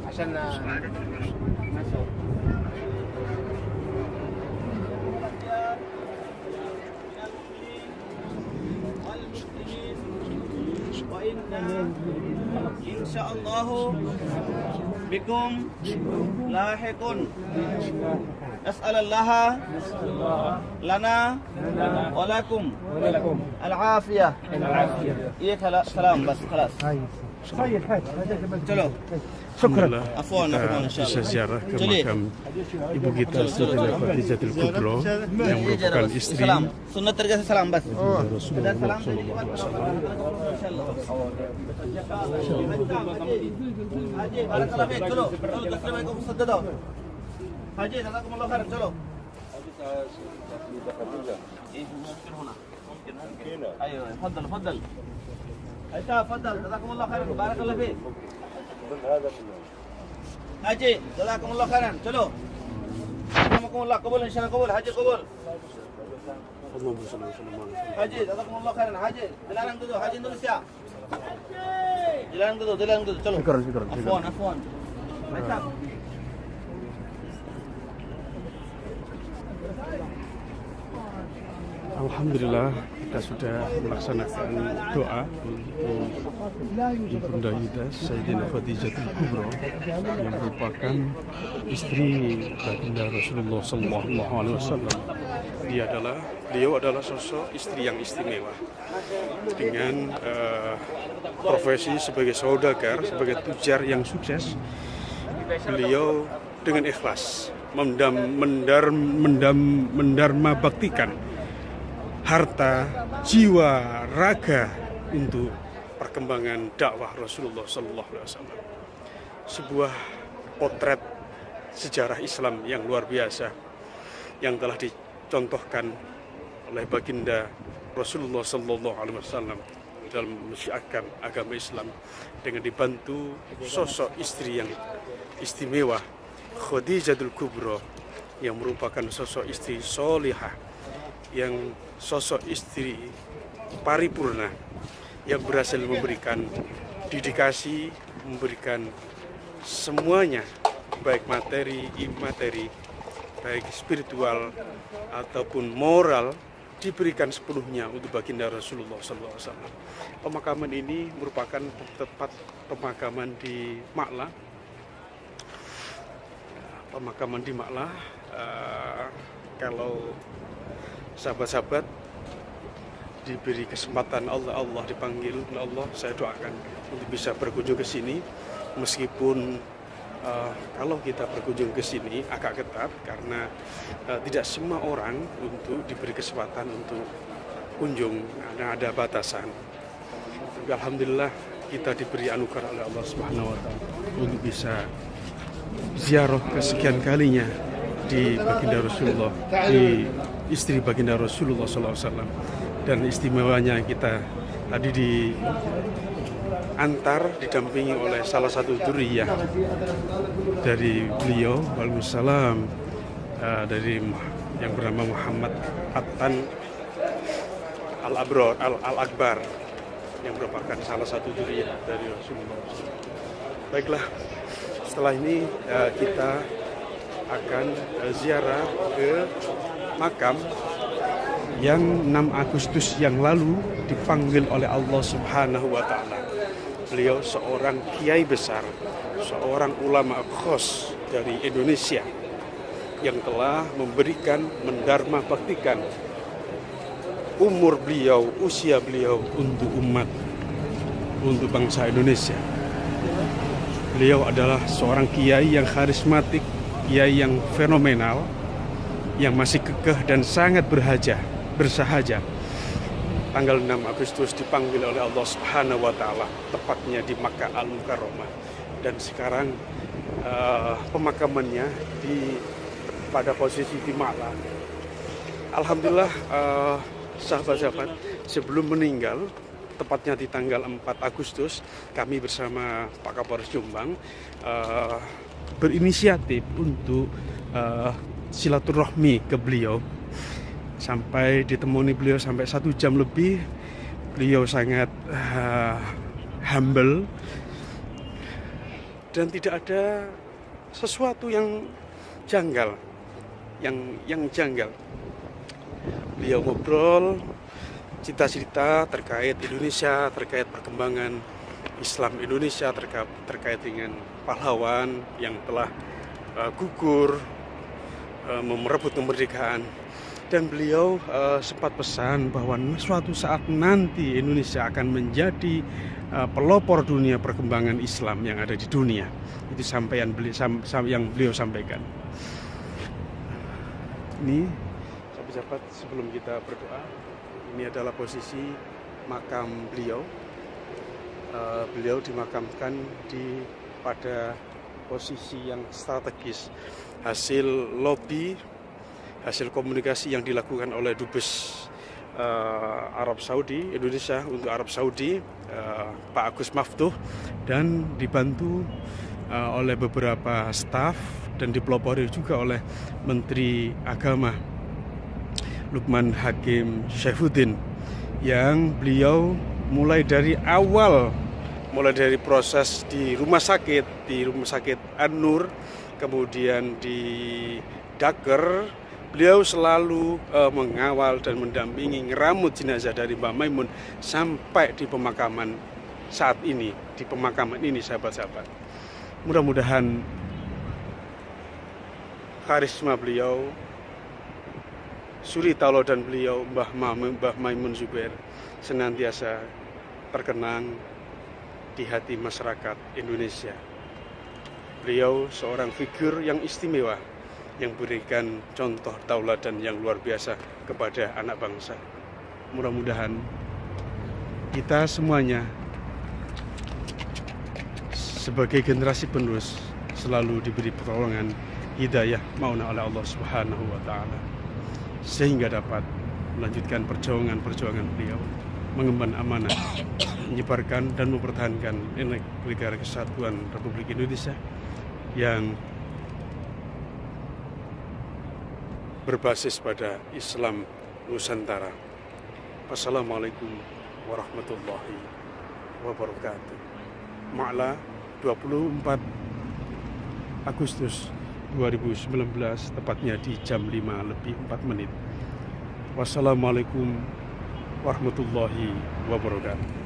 عشان إن شاء الله بكم لاحقون أسأل الله لنا ولكم العافية إيه سلام بس خلاص चलो Alhamdulillah Afwan, afwan, kita insyaAllah. bisa ziarah ke Jadi. makam ibu kita Sayyidah Khadijatul Kubro yang merupakan istri salam sunnah terkasih salam bas Rasulullah salam sallallahu alaihi wasallam. Haji barakallah fiik chalo chalo दूसरे भाई को मुसद्दद दो हाजी जज़ाकुमुल्लाह खैर चलो ممكن هنا ممكن ايوه تفضل تفضل انت تفضل جزاكم الله خيرا بارك الله فيك حاجي جزاكم الله خيرا चलो رحمكم الله قبول ان شاء الله قبول حاجي قبول حاجي جزاكم الله خيرا حاجي dilarang dulu haji Indonesia dilarang dulu चलो afwan afwan mantap Alhamdulillah kita sudah melaksanakan doa untuk Ibunda kita Sayyidah Khadijatul Kubro yang merupakan istri baginda Rasulullah sallallahu alaihi wasallam. Beliau adalah sosok istri yang istimewa dengan profesi sebagai saudagar, sebagai tujar yang sukses. Beliau dengan ikhlas mendarma baktikan harta, jiwa, raga untuk perkembangan dakwah Rasulullah sallallahu alaihi wasallam. Sebuah potret sejarah Islam yang luar biasa yang telah dicontohkan oleh baginda Rasulullah sallallahu alaihi wasallam dalam mensyiarkan agama Islam dengan dibantu sosok istri yang istimewa Khadijatul Kubro yang merupakan sosok istri solihah, yang sosok istri paripurna yang berhasil memberikan dedikasi, memberikan semuanya, baik materi, imateri, baik spiritual ataupun moral, diberikan sepenuhnya untuk baginda Rasulullah SAW. Pemakaman ini merupakan tempat pemakaman di Maklah. Pemakaman di Maklah, kalau sahabat-sahabat diberi kesempatan Allah dipanggil oleh Allah, saya doakan untuk bisa berkunjung ke sini. Meskipun kalau kita berkunjung ke sini agak ketat karena tidak semua orang untuk diberi kesempatan untuk kunjung, karena ada batasan. Tapi alhamdulillah kita diberi anugerah oleh Allah Subhanahu wa taala untuk bisa ziarah kesekian kalinya di baginda Rasulullah, di istri baginda Rasulullah SAW. Dan istimewanya kita tadi diantar, didampingi oleh salah satu dzurriyyah dari beliau, waalaikumsalam, dari yang bernama Muhammad Attan Al-Akbar, yang merupakan salah satu dzurriyyah dari Rasulullah. Baiklah, setelah ini kita akan ziarah ke makam yang 6 Agustus yang lalu dipanggil oleh Allah Subhanahu wa taala. Beliau seorang kiai besar, seorang ulama khos dari Indonesia yang telah memberikan, mendarma baktikan umur beliau, usia beliau untuk umat, untuk bangsa Indonesia. Beliau adalah seorang kiai yang karismatik, kiai yang fenomenal, yang masih kekeh dan sangat bersahaja. Tanggal 6 Agustus dipanggil oleh Allah Subhanahu wa taala, tepatnya di Makkah Al-Mukarramah. Dan sekarang pemakamannya pada posisi di Maklah. Alhamdulillah, sahabat-sahabat, sebelum meninggal, tepatnya di tanggal 4 Agustus, kami bersama Pak Kapolres Jombang berinisiatif untuk silaturahmi ke beliau. Sampai ditemui beliau sampai 1 jam lebih. Beliau sangat humble dan tidak ada sesuatu yang janggal, yang janggal. Beliau ngobrol cita-cita terkait Indonesia, terkait perkembangan Islam Indonesia, terkait dengan pahlawan yang telah gugur merebut kemerdekaan. Dan beliau sempat pesan bahwa suatu saat nanti Indonesia akan menjadi pelopor dunia perkembangan Islam yang ada di dunia. Itu yang beliau sampaikan. Ini sahabat-sahabat, sebelum kita berdoa, ini adalah posisi makam beliau. Beliau dimakamkan pada posisi yang strategis, hasil lobby, hasil komunikasi yang dilakukan oleh Dubes Arab Saudi, Indonesia untuk Arab Saudi, Pak Agus Maftuh, dan dibantu oleh beberapa staf dan dipelopori juga oleh Menteri Agama Lukman Hakim Syaifuddin, yang beliau mulai dari awal, mulai dari proses di rumah sakit An-Nur, kemudian di Daker, beliau selalu mengawal dan mendampingi ngeramut jenazah dari Mbah Maimun sampai di pemakaman saat ini, sahabat-sahabat. Mudah-mudahan karisma beliau, suri tauladan beliau, Mbah Maimun Zubair, senantiasa terkenang di hati masyarakat Indonesia. Beliau seorang figur yang istimewa, yang berikan contoh tauladan yang luar biasa kepada anak bangsa. Mudah-mudahan kita semuanya sebagai generasi penerus selalu diberi pertolongan hidayah mauna oleh Allah Subhanahu wa taala, sehingga dapat melanjutkan perjuangan beliau mengemban amanah, menyebarkan dan mempertahankan negara kesatuan Republik Indonesia yang berbasis pada Islam Nusantara. Wassalamualaikum warahmatullahi wabarakatuh. Ma'la 24 Agustus 2019, tepatnya di jam 5:04. Wassalamualaikum warahmatullahi wabarakatuh.